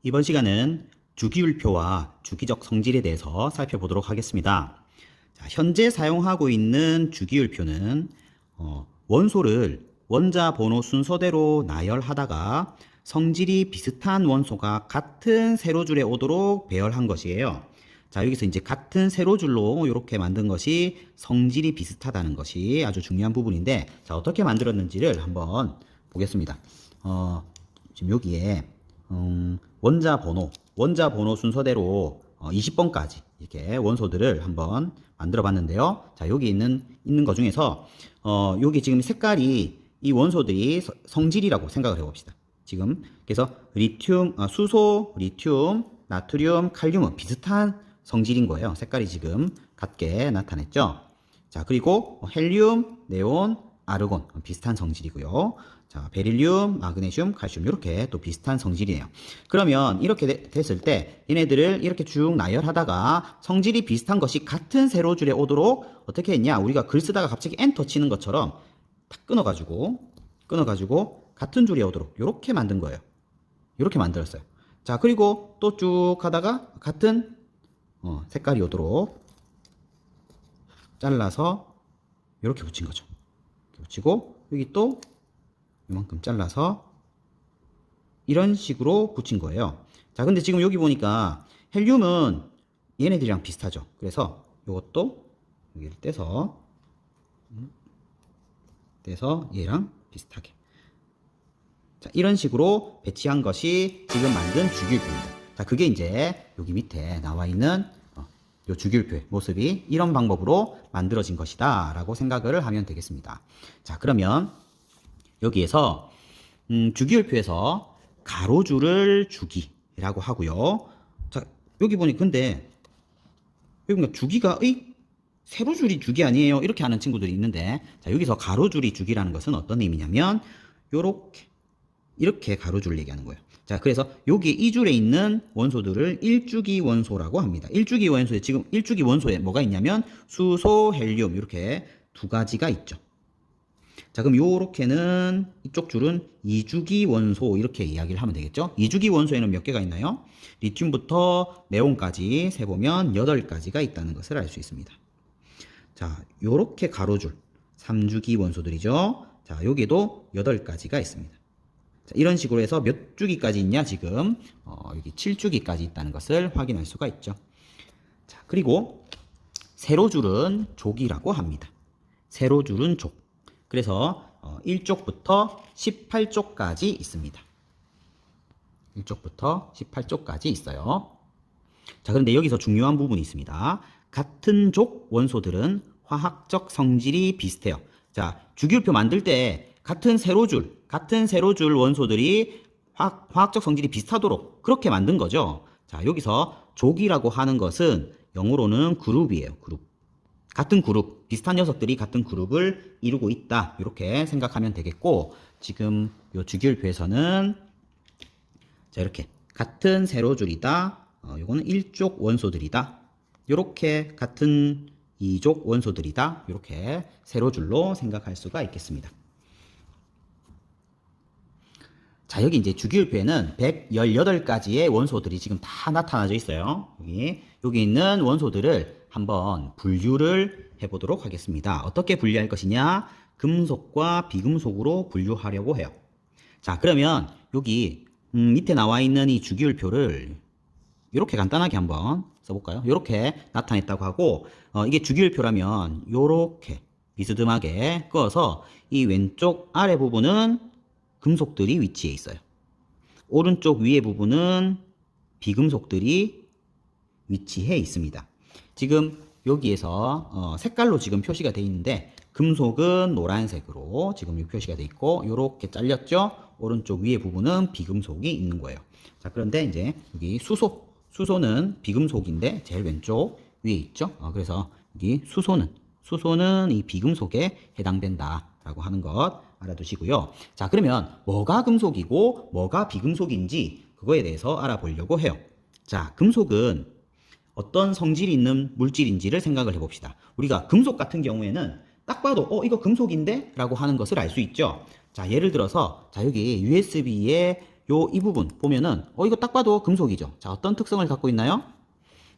이번 시간은 주기율표와 주기적 성질에 대해서 살펴보도록 하겠습니다. 자, 현재 사용하고 있는 주기율표는 원소를 원자 번호 순서대로 나열하다가 성질이 비슷한 원소가 같은 세로줄에 오도록 배열한 것이에요. 자, 여기서 이제 같은 세로줄로 이렇게 만든 것이 성질이 비슷하다는 것이 아주 중요한 부분인데, 자, 어떻게 만들었는지를 한번 보겠습니다. 지금 여기에 원자 번호 순서대로 20번까지 이렇게 원소들을 한번 만들어 봤는데요. 자, 여기 있는 것 중에서 여기 지금 색깔이 이 원소들이 성질이라고 생각을 해 봅시다. 지금 그래서 수소, 리튬, 나트륨, 칼륨은 비슷한 성질인 거예요. 색깔이 지금 같게 나타냈죠. 자, 그리고 헬륨, 네온, 아르곤 비슷한 성질이고요. 자, 베릴륨, 마그네슘, 칼슘 이렇게 또 비슷한 성질이에요. 그러면 이렇게 됐을 때 얘네들을 이렇게 쭉 나열하다가 성질이 비슷한 것이 같은 세로줄에 오도록 어떻게 했냐? 우리가 글 쓰다가 갑자기 엔터 치는 것처럼 딱 끊어가지고 같은 줄에 오도록 이렇게 만든 거예요. 이렇게 만들었어요. 자, 그리고 또 쭉 하다가 같은 색깔이 오도록 잘라서 이렇게 붙인 거죠. 이렇게 붙이고 여기 또 이만큼 잘라서 이런 식으로 붙인 거예요. 자, 근데 지금 여기 보니까 헬륨은 얘네들이랑 비슷하죠. 그래서 이것도 여기를 떼서 얘랑 비슷하게. 자, 이런 식으로 배치한 것이 지금 만든 주기율표입니다. 자, 그게 이제 여기 밑에 나와 있는 요 주기율표의 모습이 이런 방법으로 만들어진 것이다 라고 생각을 하면 되겠습니다. 자, 그러면 여기에서 주기율표에서 가로줄을 주기라고 하고요. 자, 여기 보니 근데 여기 보니까 주기가 세로줄이 주기 아니에요 이렇게 하는 친구들이 있는데, 자, 여기서 가로줄이 주기라는 것은 어떤 의미냐면 이렇게 가로줄을 얘기하는 거예요. 자, 그래서 여기 이 줄에 있는 원소들을 일주기 원소라고 합니다. 일주기 원소에 뭐가 있냐면 수소, 헬륨 이렇게 두 가지가 있죠. 자, 그럼 요렇게는 이쪽 줄은 2주기 원소 이렇게 이야기를 하면 되겠죠. 2주기 원소에는 몇 개가 있나요? 리튬부터 네온까지 세보면 8가지가 있다는 것을 알 수 있습니다. 자, 요렇게 가로줄 3주기 원소들이죠. 자, 여기도 8가지가 있습니다. 자, 이런 식으로 해서 몇 주기까지 있냐? 지금 여기 7주기까지 있다는 것을 확인할 수가 있죠. 자, 그리고 세로줄은 족이라고 합니다. 세로줄은 족. 그래서 1쪽부터 18쪽까지 있습니다. 1쪽부터 18쪽까지 있어요. 자, 그런데 여기서 중요한 부분이 있습니다. 같은 족 원소들은 화학적 성질이 비슷해요. 자, 주기율표 만들 때 같은 세로줄 원소들이 화학적 성질이 비슷하도록 그렇게 만든 거죠. 자, 여기서 족이라고 하는 것은 영어로는 그룹이에요. 같은 그룹, 비슷한 녀석들이 같은 그룹을 이루고 있다. 이렇게 생각하면 되겠고, 지금 요 주기율표에서는 자, 이렇게 같은 세로줄이다. 요거는 1족 원소들이다. 이렇게 같은 2족 원소들이다. 이렇게 세로줄로 생각할 수가 있겠습니다. 자, 여기 이제 주기율표에는 118가지의 원소들이 지금 다 나타나져 있어요. 여기 있는 원소들을 한번 분류를 해보도록 하겠습니다. 어떻게 분류할 것이냐? 금속과 비금속으로 분류하려고 해요. 자, 그러면 여기 밑에 나와 있는 이 주기율표를 이렇게 간단하게 한번 써볼까요? 이렇게 나타냈다고 하고, 이게 주기율표라면 이렇게 비스듬하게 그어서 이 왼쪽 아래 부분은 금속들이 위치해 있어요. 오른쪽 위에 부분은 비금속들이 위치해 있습니다. 지금 여기에서 색깔로 지금 표시가 되어 있는데, 금속은 노란색으로 지금 표시가 되어 있고, 이렇게 잘렸죠? 오른쪽 위에 부분은 비금속이 있는 거예요. 자, 그런데 이제 여기 수소는 비금속인데 제일 왼쪽 위에 있죠? 그래서 여기 수소는 이 비금속에 해당된다라고 하는 것 알아두시고요. 자, 그러면 뭐가 금속이고 뭐가 비금속인지 그거에 대해서 알아보려고 해요. 자, 금속은 어떤 성질이 있는 물질인지를 생각을 해봅시다. 우리가 금속 같은 경우에는 딱 봐도 이거 금속인데? 라고 하는 것을 알 수 있죠. 자, 예를 들어서 자, 여기 USB에 이 부분 보면은 이거 딱 봐도 금속이죠. 자, 어떤 특성을 갖고 있나요?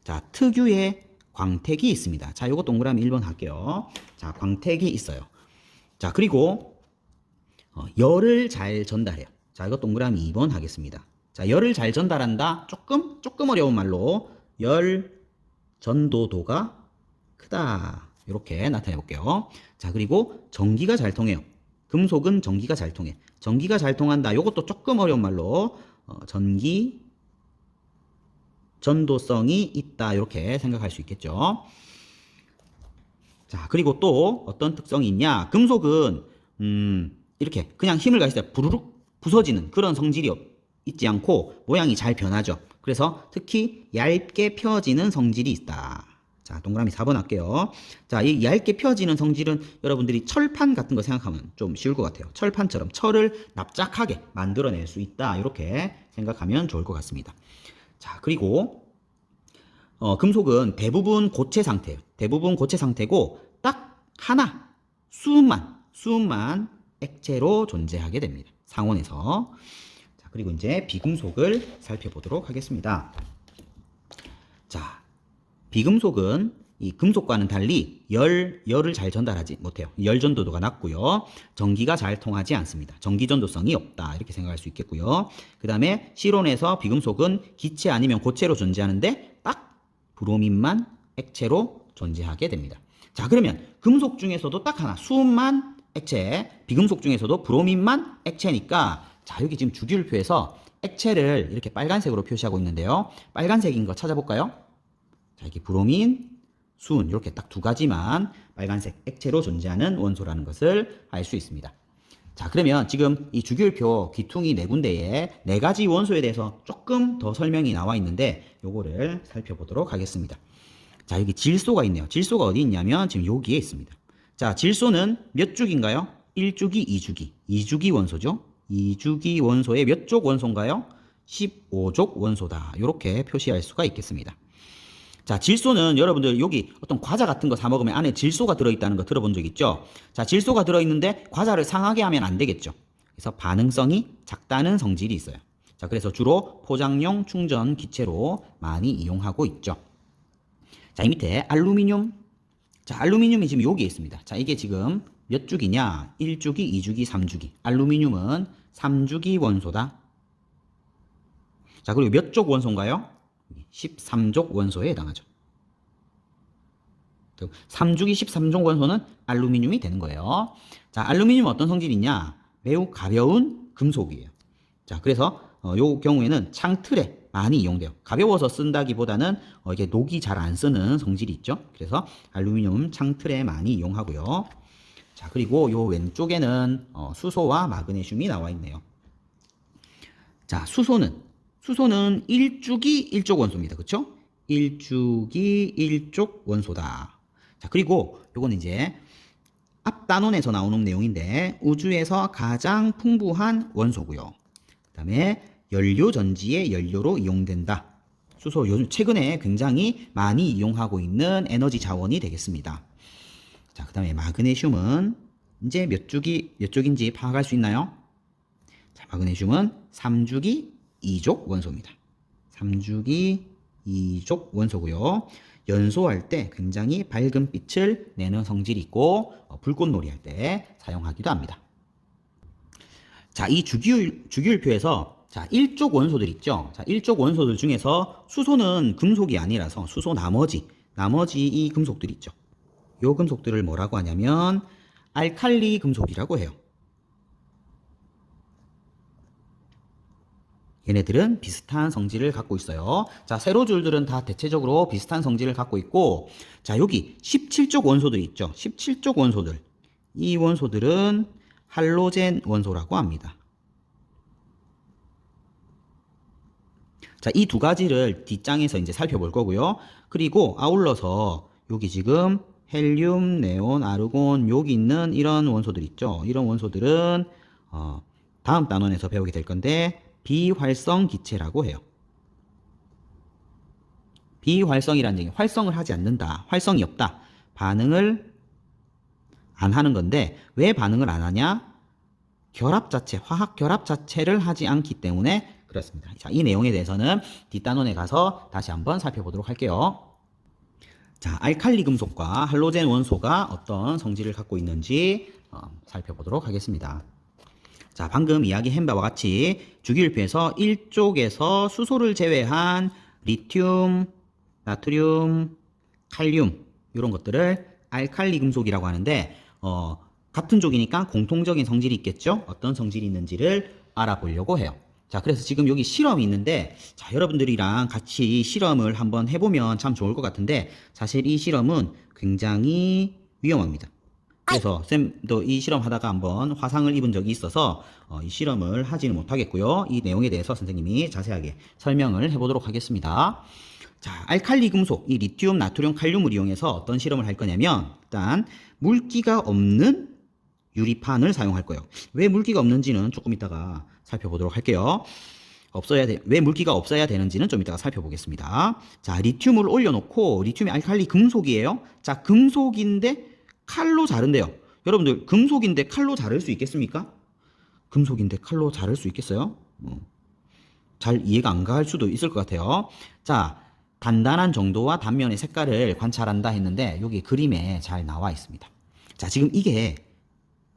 자, 특유의 광택이 있습니다. 자, 요거 동그라미 1번 할게요. 자, 광택이 있어요. 자, 그리고 열을 잘 전달해요. 자, 이거 동그라미 2번 하겠습니다. 자, 열을 잘 전달한다. 조금 어려운 말로 열 전도도가 크다. 이렇게 나타내 볼게요. 자, 그리고 전기가 잘 통해요. 금속은 전기가 잘 통해. 전기가 잘 통한다. 요것도 조금 어려운 말로 전기 전도성이 있다. 이렇게 생각할 수 있겠죠. 자, 그리고 또 어떤 특성이 있냐? 금속은 이렇게 그냥 힘을 가했을 때 부르륵 부서지는 그런 성질이 있지 않고 모양이 잘 변하죠. 그래서 특히 얇게 펴지는 성질이 있다. 자, 동그라미 4번 할게요. 자, 이 얇게 펴지는 성질은 여러분들이 철판 같은 거 생각하면 좀 쉬울 것 같아요. 철판처럼 철을 납작하게 만들어낼 수 있다. 이렇게 생각하면 좋을 것 같습니다. 자, 그리고 금속은 대부분 고체 상태예요. 대부분 고체 상태고 딱 하나 수음만 액체로 존재하게 됩니다. 상온에서. 자, 그리고 이제 비금속을 살펴보도록 하겠습니다. 자, 비금속은 이 금속과는 달리 열을 잘 전달하지 못해요. 열 전도도가 낮고요. 전기가 잘 통하지 않습니다. 전기 전도성이 없다. 이렇게 생각할 수 있겠고요. 그 다음에 실온에서 비금속은 기체 아니면 고체로 존재하는데 딱 브로민만 액체로 존재하게 됩니다. 자, 그러면 금속 중에서도 딱 하나 수음만 액체, 비금속 중에서도 브로민만 액체니까 자, 여기 지금 주기율표에서 액체를 이렇게 빨간색으로 표시하고 있는데요. 빨간색인 거 찾아볼까요? 자, 이렇게 브로민, 수은 이렇게 딱 두 가지만 빨간색 액체로 존재하는 원소라는 것을 알 수 있습니다. 자, 그러면 지금 이 주기율표 귀퉁이 네 군데에 네 가지 원소에 대해서 조금 더 설명이 나와 있는데 요거를 살펴보도록 하겠습니다. 자, 여기 질소가 있네요. 질소가 어디 있냐면 지금 여기에 있습니다. 자, 질소는 몇 주기인가요? 1주기, 2주기. 2주기 원소죠. 2주기 원소의 몇 족 원소인가요? 15족 원소다. 이렇게 표시할 수가 있겠습니다. 자, 질소는 여러분들 여기 어떤 과자 같은 거 사 먹으면 안에 질소가 들어있다는 거 들어본 적 있죠? 자, 질소가 들어있는데 과자를 상하게 하면 안 되겠죠. 그래서 반응성이 작다는 성질이 있어요. 자, 그래서 주로 포장용 충전 기체로 많이 이용하고 있죠. 자, 이 밑에 알루미늄. 자, 알루미늄이 지금 여기에 있습니다. 자, 이게 지금 몇 주기냐? 1주기, 2주기, 3주기. 알루미늄은 3주기 원소다. 자, 그리고 몇 족 원소인가요? 13족 원소에 해당하죠. 3주기 13족 원소는 알루미늄이 되는 거예요. 자, 알루미늄은 어떤 성질이 있냐? 매우 가벼운 금속이에요. 자, 그래서 요 경우에는 창틀에 많이 이용돼요. 가벼워서 쓴다기보다는 이게 녹이 잘 안 쓰는 성질이 있죠. 그래서 알루미늄 창틀에 많이 이용하고요. 자, 그리고 요 왼쪽에는 수소와 마그네슘이 나와 있네요. 자, 수소는 1주기 1족 원소입니다. 그렇죠? 1주기 1족 원소다. 자, 그리고 요거는 이제 앞 단원에서 나오는 내용인데 우주에서 가장 풍부한 원소고요. 그다음에 연료 전지의 연료로 이용된다. 수소 요즘 최근에 굉장히 많이 이용하고 있는 에너지 자원이 되겠습니다. 자, 그다음에 마그네슘은 이제 몇 쪽인지 파악할 수 있나요? 자, 마그네슘은 3주기 2족 원소입니다. 3주기 2족 원소고요. 연소할 때 굉장히 밝은 빛을 내는 성질이 있고 불꽃놀이 할 때 사용하기도 합니다. 자, 이 주기율표에서 자, 1족 원소들 있죠. 자, 1족 원소들 중에서 수소는 금속이 아니라서 수소 나머지 이 금속들 있죠. 요 금속들을 뭐라고 하냐면 알칼리 금속이라고 해요. 얘네들은 비슷한 성질을 갖고 있어요. 자, 세로줄들은 다 대체적으로 비슷한 성질을 갖고 있고, 자, 여기 17족 원소들 있죠. 17족 원소들. 이 원소들은 할로젠 원소라고 합니다. 자, 이 두 가지를 뒷장에서 이제 살펴볼 거고요. 그리고 아울러서 여기 지금 헬륨, 네온, 아르곤 여기 있는 이런 원소들 있죠. 이런 원소들은 다음 단원에서 배우게 될 건데 비활성 기체라고 해요. 비활성이라는 얘기, 활성을 하지 않는다. 활성이 없다. 반응을 안 하는 건데 왜 반응을 안 하냐? 결합 자체, 화학 결합 자체를 하지 않기 때문에 그렇습니다. 자, 이 내용에 대해서는 뒷단원에 가서 다시 한번 살펴보도록 할게요. 자, 알칼리 금속과 할로젠 원소가 어떤 성질을 갖고 있는지 살펴보도록 하겠습니다. 자, 방금 이야기한 바와 같이 주기율표에서 1쪽에서 수소를 제외한 리튬, 나트륨, 칼륨 이런 것들을 알칼리 금속이라고 하는데 같은 쪽이니까 공통적인 성질이 있겠죠? 어떤 성질이 있는지를 알아보려고 해요. 자, 그래서 지금 여기 실험이 있는데 자, 여러분들이랑 같이 실험을 한번 해보면 참 좋을 것 같은데 사실 이 실험은 굉장히 위험합니다. 그래서 쌤도 이 실험 하다가 한번 화상을 입은 적이 있어서 이 실험을 하지는 못하겠고요. 이 내용에 대해서 선생님이 자세하게 설명을 해보도록 하겠습니다. 자, 알칼리 금속, 이 리튬, 나트륨, 칼륨을 이용해서 어떤 실험을 할 거냐면 일단 물기가 없는 유리판을 사용할 거예요. 왜 물기가 없는지는 조금 이따가 살펴보도록 할게요. 왜 물기가 없어야 되는지는 좀 이따가 살펴보겠습니다. 자, 리튬을 올려놓고 리튬이 알칼리 금속이에요. 자, 금속인데 칼로 자른대요. 여러분들 금속인데 칼로 자를 수 있겠습니까? 금속인데 칼로 자를 수 있겠어요? 잘 이해가 안 갈 수도 있을 것 같아요. 자, 단단한 정도와 단면의 색깔을 관찰한다 했는데 여기 그림에 잘 나와 있습니다. 자, 지금 이게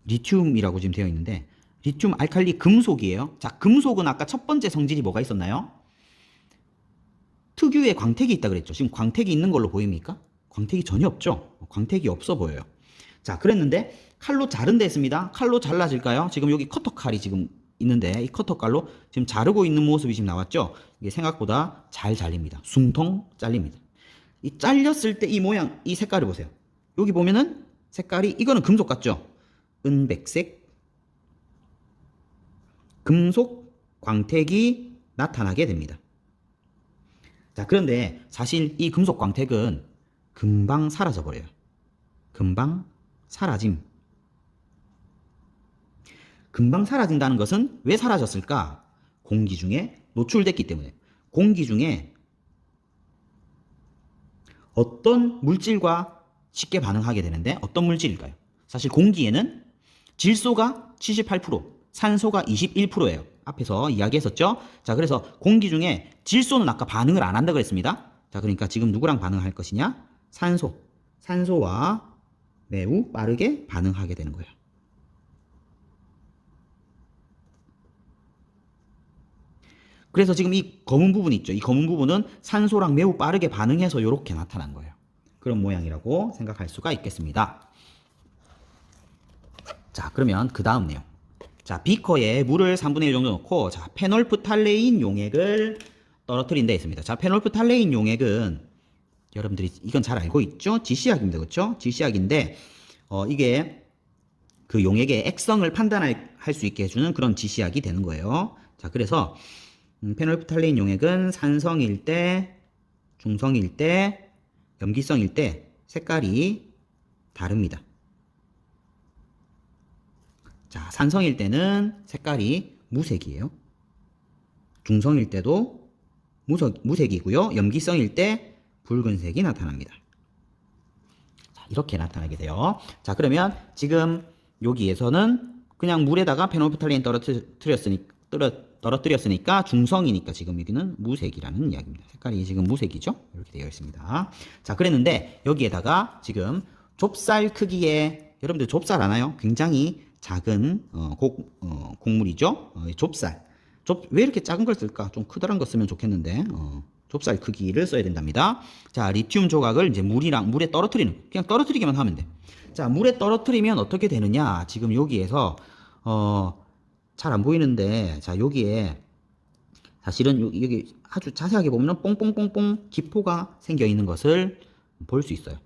리튬이라고 지금 되어 있는데 리튬 알칼리 금속이에요. 자, 금속은 아까 첫 번째 성질이 뭐가 있었나요? 특유의 광택이 있다 그랬죠. 지금 광택이 있는 걸로 보입니까? 광택이 전혀 없죠. 광택이 없어 보여요. 자, 그랬는데 칼로 자른다 했습니다. 칼로 잘라질까요? 지금 여기 커터 칼이 지금 있는데 이 커터 칼로 지금 자르고 있는 모습이 지금 나왔죠. 이게 생각보다 잘 잘립니다. 숭통 잘립니다. 이 잘렸을 때 이 모양, 이 색깔을 보세요. 여기 보면은 색깔이 이거는 금속 같죠? 은백색 금속 광택이 나타나게 됩니다. 자, 그런데 사실 이 금속 광택은 금방 사라져 버려요. 금방 사라짐. 금방 사라진다는 것은 왜 사라졌을까? 공기 중에 노출됐기 때문에. 공기 중에 어떤 물질과 쉽게 반응하게 되는데 어떤 물질일까요? 사실 공기에는 질소가 78%, 산소가 21%예요. 앞에서 이야기했었죠? 자, 그래서 공기 중에 질소는 아까 반응을 안 한다고 했습니다. 자, 그러니까 지금 누구랑 반응할 것이냐? 산소와 매우 빠르게 반응하게 되는 거예요. 그래서 지금 이 검은 부분 있죠? 이 검은 부분은 산소랑 매우 빠르게 반응해서 이렇게 나타난 거예요. 그런 모양이라고 생각할 수가 있겠습니다. 자, 그러면 그 다음 내용. 자, 비커에 물을 3분의 1 정도 넣고 자, 페놀프탈레인 용액을 떨어뜨린다 했습니다. 자, 페놀프탈레인 용액은 여러분들이 이건 잘 알고 있죠? 지시약입니다. 그렇죠? 지시약인데 이게 그 용액의 액성을 판단할 수 있게 해주는 그런 지시약이 되는 거예요. 자, 그래서 페놀프탈레인 용액은 산성일 때, 중성일 때, 염기성일 때 색깔이 다릅니다. 자, 산성일 때는 색깔이 무색이에요. 중성일 때도 무색이고요. 염기성일 때 붉은색이 나타납니다. 자, 이렇게 나타나게 돼요. 자, 그러면 지금 여기에서는 그냥 물에다가 페놀프탈레인 떨어뜨렸으니까 중성이니까 지금 여기는 무색이라는 이야기입니다. 색깔이 지금 무색이죠? 이렇게 되어 있습니다. 자, 그랬는데 여기에다가 지금 좁쌀 크기의 여러분들 좁쌀 아나요? 굉장히 작은 곡물이죠. 좁쌀. 왜 이렇게 작은 걸 쓸까? 좀 크다란 거 쓰면 좋겠는데 좁쌀 크기를 써야 된답니다. 자, 리튬 조각을 이제 물에 떨어뜨리는, 그냥 떨어뜨리기만 하면 돼. 자, 물에 떨어뜨리면 어떻게 되느냐? 지금 여기에서 잘 안 보이는데, 자, 여기에 사실은 여기 아주 자세하게 보면 뽕뽕뽕뽕 기포가 생겨 있는 것을 볼 수 있어요.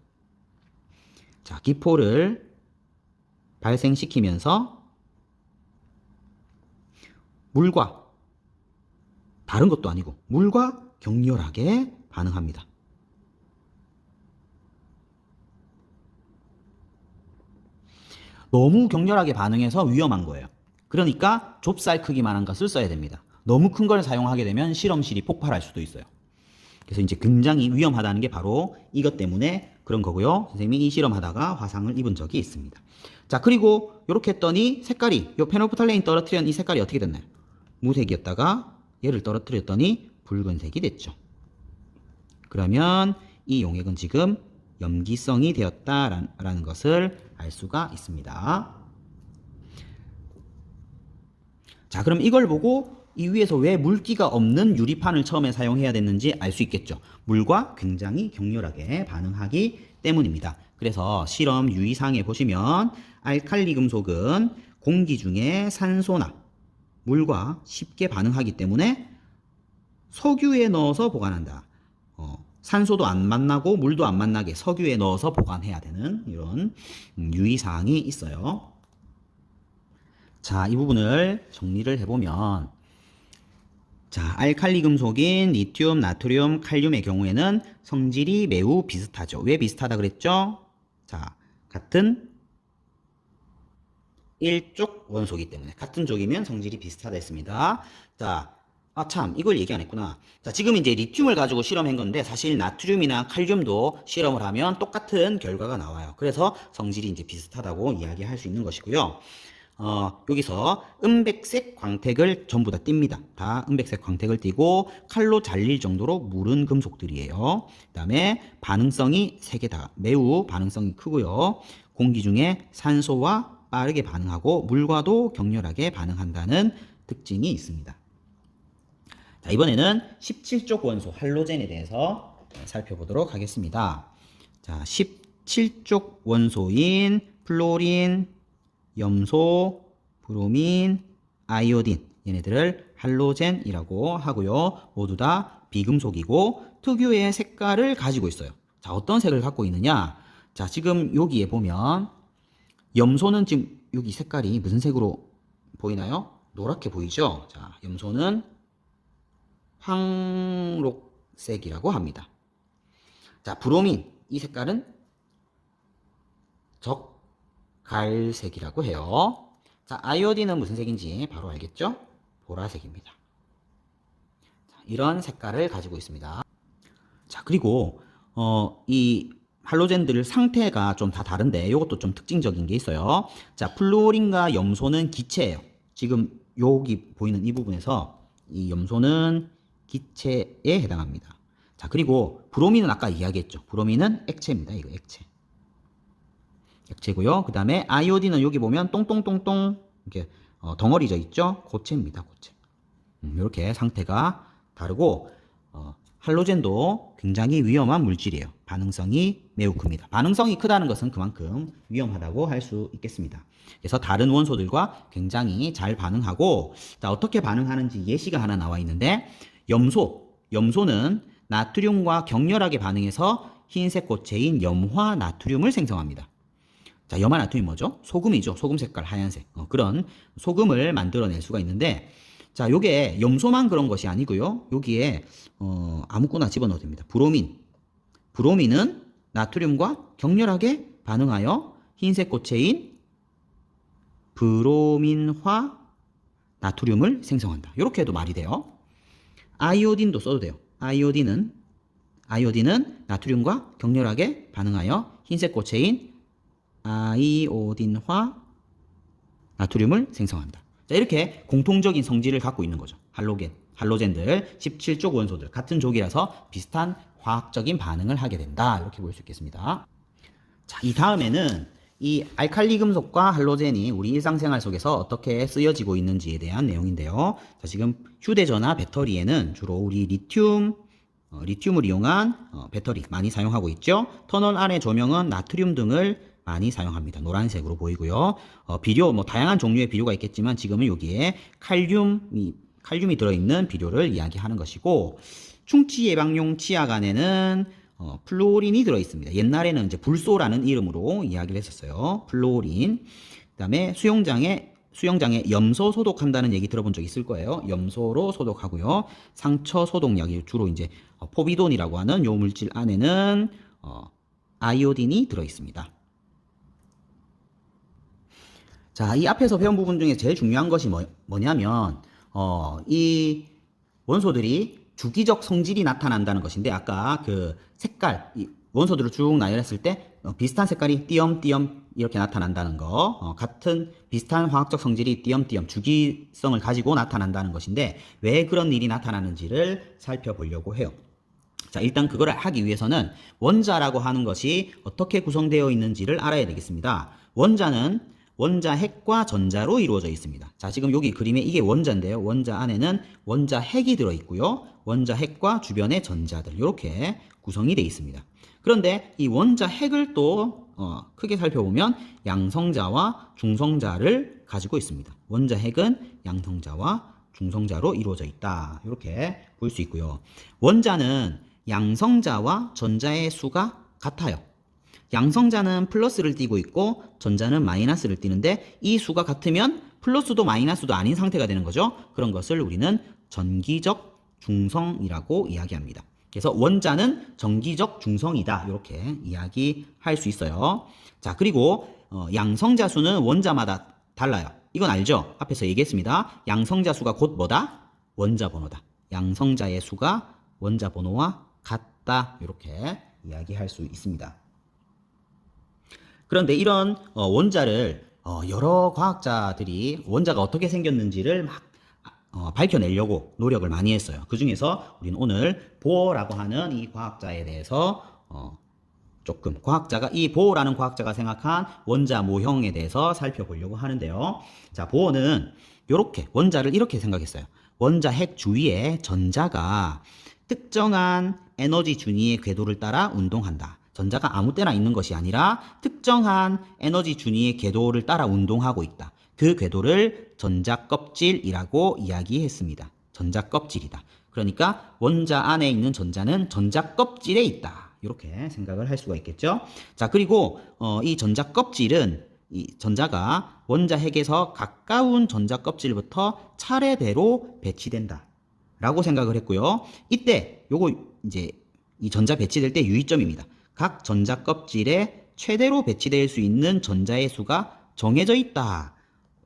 자, 기포를 발생시키면서 물과 다른 것도 아니고 물과 격렬하게 반응합니다. 너무 격렬하게 반응해서 위험한 거예요. 그러니까 좁쌀 크기만한 것을 써야 됩니다. 너무 큰 걸 사용하게 되면 실험실이 폭발할 수도 있어요. 그래서 이제 굉장히 위험하다는 게 바로 이것 때문에 그런 거고요. 선생님이 이 실험하다가 화상을 입은 적이 있습니다. 자, 그리고 이렇게 했더니 색깔이 요 페놀프탈레인 떨어뜨린 이 색깔이 어떻게 됐나요? 무색이었다가 얘를 떨어뜨렸더니 붉은색이 됐죠. 그러면 이 용액은 지금 염기성이 되었다라는 것을 알 수가 있습니다. 자, 그럼 이걸 보고 이 위에서 왜 물기가 없는 유리판을 처음에 사용해야 됐는지 알 수 있겠죠. 물과 굉장히 격렬하게 반응하기 때문입니다. 그래서 실험 유의사항에 보시면 알칼리 금속은 공기 중에 산소나 물과 쉽게 반응하기 때문에 석유에 넣어서 보관한다. 산소도 안 만나고 물도 안 만나게 석유에 넣어서 보관해야 되는 이런 유의사항이 있어요. 자, 이 부분을 정리를 해보면, 자, 알칼리 금속인 리튬, 나트륨, 칼륨의 경우에는 성질이 매우 비슷하죠. 왜 비슷하다 그랬죠? 자, 같은 일족 원소이기 때문에 같은 족이면 성질이 비슷하다 했습니다. 자, 참, 이걸 얘기 안 했구나. 자, 지금 이제 리튬을 가지고 실험한 건데 사실 나트륨이나 칼륨도 실험을 하면 똑같은 결과가 나와요. 그래서 성질이 이제 비슷하다고 이야기할 수 있는 것이고요. 여기서 은백색 광택을 전부 다 띱니다. 다 은백색 광택을 띠고 칼로 잘릴 정도로 무른 금속들이에요. 그 다음에 반응성이 3개 다 매우 반응성이 크고요. 공기 중에 산소와 빠르게 반응하고 물과도 격렬하게 반응한다는 특징이 있습니다. 자, 이번에는 17족 원소 할로젠에 대해서 살펴보도록 하겠습니다. 자, 17족 원소인 플로린, 염소, 브로민, 아이오딘 얘네들을 할로젠이라고 하고요. 모두 다 비금속이고 특유의 색깔을 가지고 있어요. 자, 어떤 색을 갖고 있느냐? 자, 지금 여기에 보면 염소는 지금 여기 색깔이 무슨 색으로 보이나요? 노랗게 보이죠? 자, 염소는 황록색이라고 합니다. 자, 브로민 이 색깔은 적갈색이라고 해요. 자, 아이오딘은 무슨 색인지 바로 알겠죠? 보라색입니다. 자, 이런 색깔을 가지고 있습니다. 자, 그리고 이 할로젠들 상태가 좀 다 다른데 이것도 좀 특징적인 게 있어요. 자, 플로린과 염소는 기체예요. 지금 여기 보이는 이 부분에서 이 염소는 기체에 해당합니다. 자, 그리고 브로민은 아까 이야기했죠. 브로민은 액체입니다. 이거 액체. 액체고요. 그 다음에 아이오딘은 여기 보면 똥똥똥똥 이렇게 덩어리져 있죠. 고체입니다. 고체. 이렇게 상태가 다르고 할로젠도 굉장히 위험한 물질이에요. 반응성이 매우 큽니다. 반응성이 크다는 것은 그만큼 위험하다고 할 수 있겠습니다. 그래서 다른 원소들과 굉장히 잘 반응하고, 자, 어떻게 반응하는지 예시가 하나 나와 있는데, 염소는 나트륨과 격렬하게 반응해서 흰색 고체인 염화 나트륨을 생성합니다. 자, 염화 나트륨이 뭐죠? 소금이죠. 소금 색깔 하얀색. 그런 소금을 만들어낼 수가 있는데, 자, 요게 염소만 그런 것이 아니고요. 여기에 아무거나 집어넣어도 됩니다. 브로민은 나트륨과 격렬하게 반응하여 흰색 고체인 브로민화 나트륨을 생성한다. 이렇게 해도 말이 돼요. 아이오딘도 써도 돼요. 아이오딘은 나트륨과 격렬하게 반응하여 흰색 고체인 아이오딘화 나트륨을 생성한다. 자, 이렇게 공통적인 성질을 갖고 있는 거죠. 할로젠들 17족 원소들 같은 족이라서 비슷한 화학적인 반응을 하게 된다. 이렇게 볼 수 있겠습니다. 자, 이 다음에는 이 알칼리 금속과 할로젠이 우리 일상생활 속에서 어떻게 쓰여지고 있는지에 대한 내용인데요. 자, 지금 휴대전화 배터리에는 주로 우리 리튬을 이용한 배터리 많이 사용하고 있죠. 터널 안의 조명은 나트륨 등을 많이 사용합니다. 노란색으로 보이고요. 비료, 다양한 종류의 비료가 있겠지만 지금은 여기에 칼륨이 들어있는 비료를 이야기하는 것이고, 충치 예방용 치약 안에는 플로린이 들어있습니다. 옛날에는 이제 불소라는 이름으로 이야기를 했었어요. 플로린. 그 다음에 수영장에 염소 소독한다는 얘기 들어본 적 있을 거예요. 염소로 소독하고요. 상처 소독약이 주로 이제 포비돈이라고 하는 요 물질 안에는 아이오딘이 들어있습니다. 자, 이 앞에서 배운 부분 중에 제일 중요한 것이 뭐냐면 이 원소들이 주기적 성질이 나타난다는 것인데, 아까 그 색깔, 원소들을 쭉 나열했을 때 비슷한 색깔이 띄엄띄엄 이렇게 나타난다는 거, 같은 비슷한 화학적 성질이 띄엄띄엄 주기성을 가지고 나타난다는 것인데 왜 그런 일이 나타나는지를 살펴보려고 해요. 자, 일단 그거를 하기 위해서는 원자라고 하는 것이 어떻게 구성되어 있는지를 알아야 되겠습니다. 원자는 원자 핵과 전자로 이루어져 있습니다. 자, 지금 여기 그림에 이게 원자인데요. 원자 안에는 원자 핵이 들어있고요. 원자 핵과 주변의 전자들 이렇게 구성이 되어 있습니다. 그런데 이 원자 핵을 또 크게 살펴보면 양성자와 중성자를 가지고 있습니다. 원자 핵은 양성자와 중성자로 이루어져 있다. 이렇게 볼 수 있고요. 원자는 양성자와 전자의 수가 같아요. 양성자는 플러스를 띠고 있고 전자는 마이너스를 띠는데 이 수가 같으면 플러스도 마이너스도 아닌 상태가 되는 거죠. 그런 것을 우리는 전기적 중성이라고 이야기합니다. 그래서 원자는 전기적 중성이다. 이렇게 이야기할 수 있어요. 자, 그리고 양성자 수는 원자마다 달라요. 이건 알죠? 앞에서 얘기했습니다. 양성자 수가 곧 뭐다? 원자 번호다. 양성자의 수가 원자 번호와 같다. 이렇게 이야기할 수 있습니다. 그런데 이런 원자를 여러 과학자들이 원자가 어떻게 생겼는지를 막 밝혀내려고 노력을 많이 했어요. 그 중에서 우리는 오늘 보어라고 하는 이 과학자에 대해서 조금 이 보어라는 과학자가 생각한 원자 모형에 대해서 살펴보려고 하는데요. 자, 보어는 원자를 이렇게 생각했어요. 원자 핵 주위에 전자가 특정한 에너지 준위의 궤도를 따라 운동한다. 전자가 아무 때나 있는 것이 아니라 특정한 에너지 준위의 궤도를 따라 운동하고 있다. 그 궤도를 전자껍질이라고 이야기했습니다. 전자껍질이다. 그러니까 원자 안에 있는 전자는 전자껍질에 있다. 이렇게 생각을 할 수가 있겠죠. 자, 그리고 이 전자껍질은 이 전자가 원자 핵에서 가까운 전자껍질부터 차례대로 배치된다. 라고 생각을 했고요. 이때 요거 이제 이 전자 배치될 때 유의점입니다. 각 전자 껍질에 최대로 배치될 수 있는 전자의 수가 정해져 있다.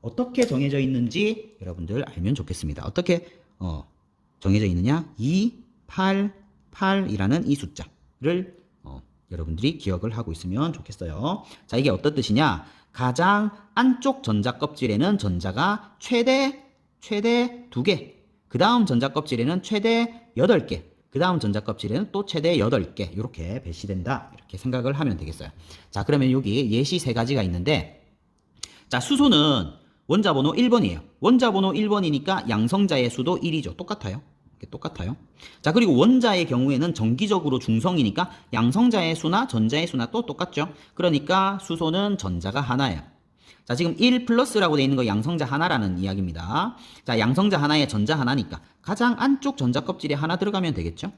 어떻게 정해져 있는지 여러분들 알면 좋겠습니다. 어떻게 정해져 있느냐? 2, 8, 8이라는 이 숫자를 여러분들이 기억을 하고 있으면 좋겠어요. 자, 이게 어떤 뜻이냐? 가장 안쪽 전자 껍질에는 전자가 최대 2개, 그 다음 전자 껍질에는 최대 8개, 그 다음 전자 껍질에는 또 최대 8개 이렇게 배치된다. 이렇게 생각을 하면 되겠어요. 자, 그러면 여기 예시 3가지가 있는데, 자, 수소는 원자 번호 1번이에요. 원자 번호 1번이니까 양성자의 수도 1이죠. 똑같아요. 똑같아요. 자, 그리고 원자의 경우에는 정기적으로 중성이니까 양성자의 수나 전자의 수나 또 똑같죠. 그러니까 수소는 전자가 하나예요. 자, 지금 1 플러스라고 되어 있는 거 양성자 하나라는 이야기입니다. 자, 양성자 하나에 전자 하나니까 가장 안쪽 전자 껍질에 하나 들어가면 되겠죠.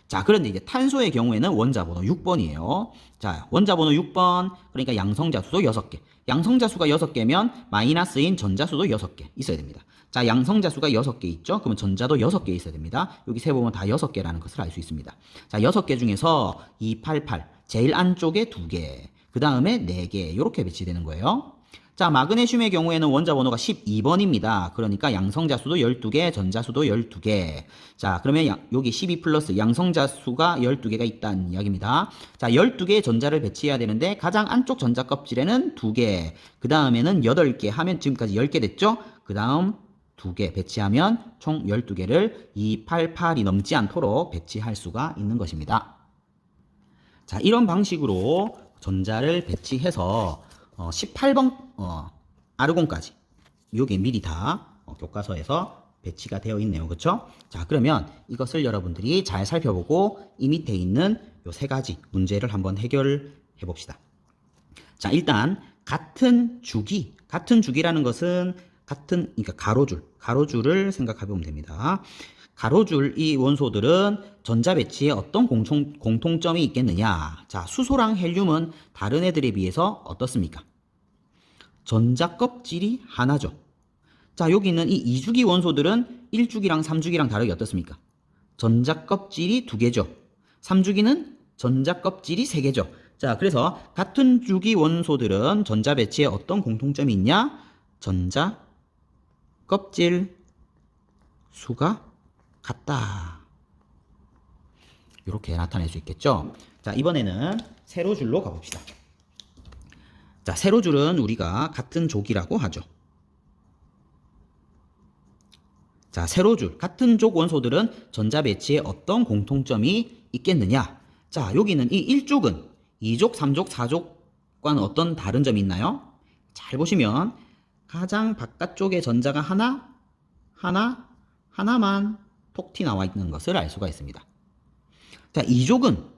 자, 그런데 이제 탄소의 경우에는 원자 번호 6번이에요. 자, 원자 번호 6번, 그러니까 양성자 수도 6개. 양성자 수가 6개면 마이너스인 전자 수도 6개 있어야 됩니다. 자, 양성자 수가 6개 있죠? 그러면 전자도 6개 있어야 됩니다. 여기 세보면 다 6개라는 것을 알 수 있습니다. 자, 6개 중에서 288, 제일 안쪽에 2개, 그 다음에 4개, 이렇게 배치되는 거예요. 자, 마그네슘의 경우에는 원자 번호가 12번입니다. 그러니까 양성자 수도 12개, 전자 수도 12개. 자, 그러면 여기 12 플러스 양성자 수가 12개가 있다는 이야기입니다. 자, 12개의 전자를 배치해야 되는데 가장 안쪽 전자 껍질에는 2개, 그 다음에는 8개 하면 지금까지 10개 됐죠? 그 다음 2개 배치하면 총 12개를 288이 넘지 않도록 배치할 수가 있는 것입니다. 자, 이런 방식으로 전자를 배치해서 18번 아르곤까지 여기 미리 다 교과서에서 배치가 되어 있네요. 그렇죠? 자, 그러면 이것을 여러분들이 잘 살펴보고 이 밑에 있는 요 3가지 문제를 한번 해결해 봅시다. 자, 일단 같은 주기라는 것은 그러니까 가로줄을 생각해 보면 됩니다. 가로줄 이 원소들은 전자 배치에 어떤 공통점이 있겠느냐? 자, 수소랑 헬륨은 다른 애들에 비해서 어떻습니까? 전자 껍질이 하나죠. 자, 여기 있는 이 2주기 원소들은 1주기랑 3주기랑 다르게 어떻습니까? 전자 껍질이 2개죠. 3주기는 전자 껍질이 3개죠. 자, 그래서 같은 주기 원소들은 전자 배치에 어떤 공통점이 있냐? 전자 껍질 수가 같다. 이렇게 나타낼 수 있겠죠. 자, 이번에는 세로줄로 가봅시다. 자, 세로줄은 우리가 같은 족이라고 하죠. 자, 세로줄, 같은 족 원소들은 전자 배치에 어떤 공통점이 있겠느냐? 자, 여기는 이 1족은 2족, 3족, 4족과는 어떤 다른 점이 있나요? 잘 보시면 가장 바깥쪽에 전자가 하나만 톡 튀 나와 있는 것을 알 수가 있습니다. 자, 2족은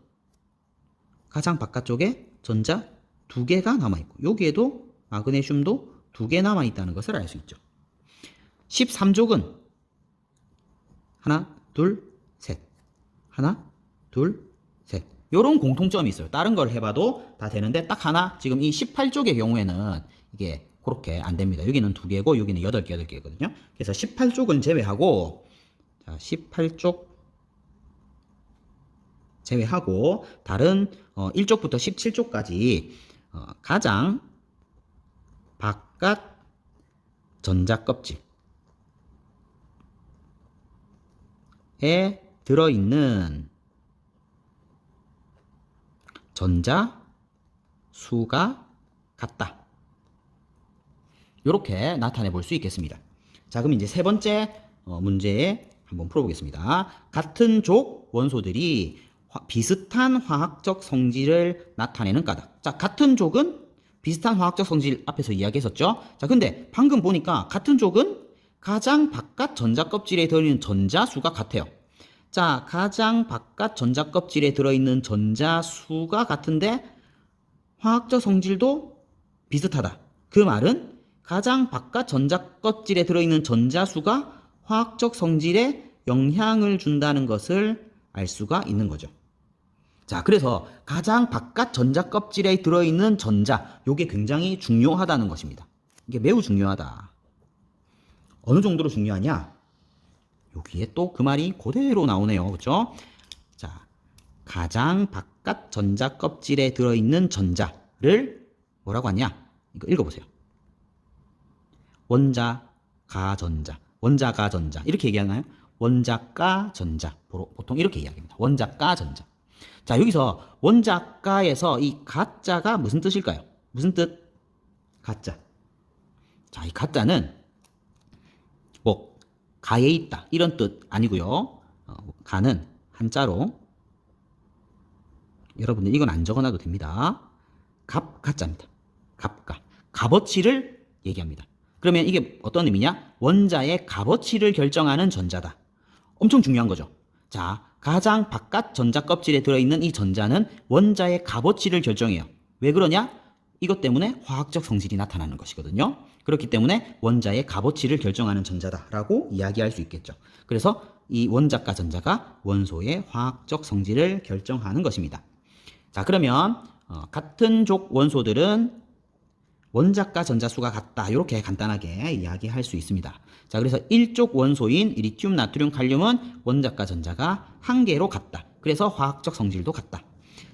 가장 바깥쪽에 전자 2개가 남아있고 여기에도 마그네슘도 2개 남아있다는 것을 알 수 있죠. 13족은 하나, 둘, 셋. 하나, 둘, 셋. 요런 공통점이 있어요. 다른 걸 해봐도 다 되는데 딱 하나, 지금 이 18쪽의 경우에는 이게 그렇게 안 됩니다. 여기는 2개고 여기는 8개, 8개거든요. 그래서 18쪽은 제외하고, 자, 18쪽 제외하고 다른 1쪽부터 17쪽까지 가장 바깥 전자 껍질에 들어있는 전자 수가 같다. 이렇게 나타내 볼 수 있겠습니다. 자, 그럼 이제 세 번째 문제 한번 풀어보겠습니다. 같은 족 원소들이 비슷한 화학적 성질을 나타내는 까닭. 자, 같은 족은 비슷한 화학적 성질 앞에서 이야기했었죠. 자, 근데 방금 보니까 같은 족은 가장 바깥 전자 껍질에 들어있는 전자 수가 같아요. 자, 가장 바깥 전자 껍질에 들어있는 전자 수가 같은데 화학적 성질도 비슷하다. 그 말은 가장 바깥 전자 껍질에 들어있는 전자 수가 화학적 성질에 영향을 준다는 것을 알 수가 있는 거죠. 자, 그래서 가장 바깥 전자 껍질에 들어있는 전자, 요게 굉장히 중요하다는 것입니다. 이게 매우 중요하다. 어느 정도로 중요하냐? 여기에 또 그 말이 그대로 나오네요. 그렇죠? 자, 가장 바깥 전자 껍질에 들어있는 전자를 뭐라고 하냐? 이거 읽어보세요. 원자가 전자, 원자가 전자 이렇게 얘기하나요? 원자가 전자, 보통 이렇게 이야기합니다. 원자가 전자. 자, 여기서 원자가에서 이 가짜가 무슨 뜻일까요? 무슨 뜻? 가짜. 자, 이 가짜는 뭐 가에 있다 이런 뜻 아니고요. 가는 한자로 여러분들 이건 안 적어놔도 됩니다. 가짜입니다. 값가. 값어치를 얘기합니다. 그러면 이게 어떤 의미냐? 원자의 값어치를 결정하는 전자다. 엄청 중요한 거죠. 자, 가장 바깥 전자 껍질에 들어있는 이 전자는 원자의 값어치를 결정해요. 왜 그러냐? 이것 때문에 화학적 성질이 나타나는 것이거든요. 그렇기 때문에 원자의 값어치를 결정하는 전자다라고 이야기할 수 있겠죠. 그래서 이 원자가 전자가 원소의 화학적 성질을 결정하는 것입니다. 자, 그러면 같은 족 원소들은 원자가 전자수가 같다. 이렇게 간단하게 이야기할 수 있습니다. 자, 그래서 1족 원소인 리튬, 나트륨, 칼륨은 원자가 전자가 1개로 같다. 그래서 화학적 성질도 같다.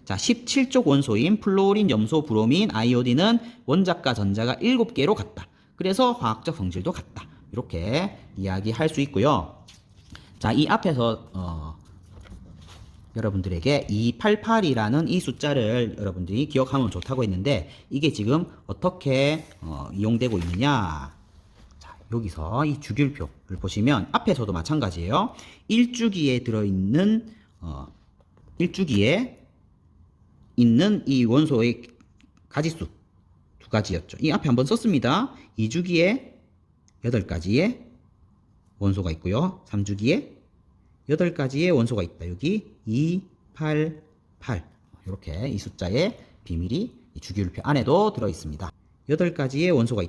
자, 17족 원소인 플로린, 염소, 브로민, 아이오딘은 원자가 전자가 7개로 같다. 그래서 화학적 성질도 같다. 이렇게 이야기할 수 있고요. 자, 이 앞에서 여러분들에게 288이라는 이 숫자를 여러분들이 기억하면 좋다고 했는데 이게 지금 어떻게 이용되고 있느냐. 자, 여기서 이 주기율표를 보시면 앞에서도 마찬가지예요. 1주기에 들어있는 1주기에 있는 이 원소의 가지수 2가지였죠. 이 앞에 한번 썼습니다. 2주기에 8가지의 원소가 있고요. 3주기에 8가지의 원소가 있다. 여기 2, 8, 8 이렇게 이 숫자의 비밀이 이 주기율표 안에도 들어있습니다. 8가지의 원소가 있다.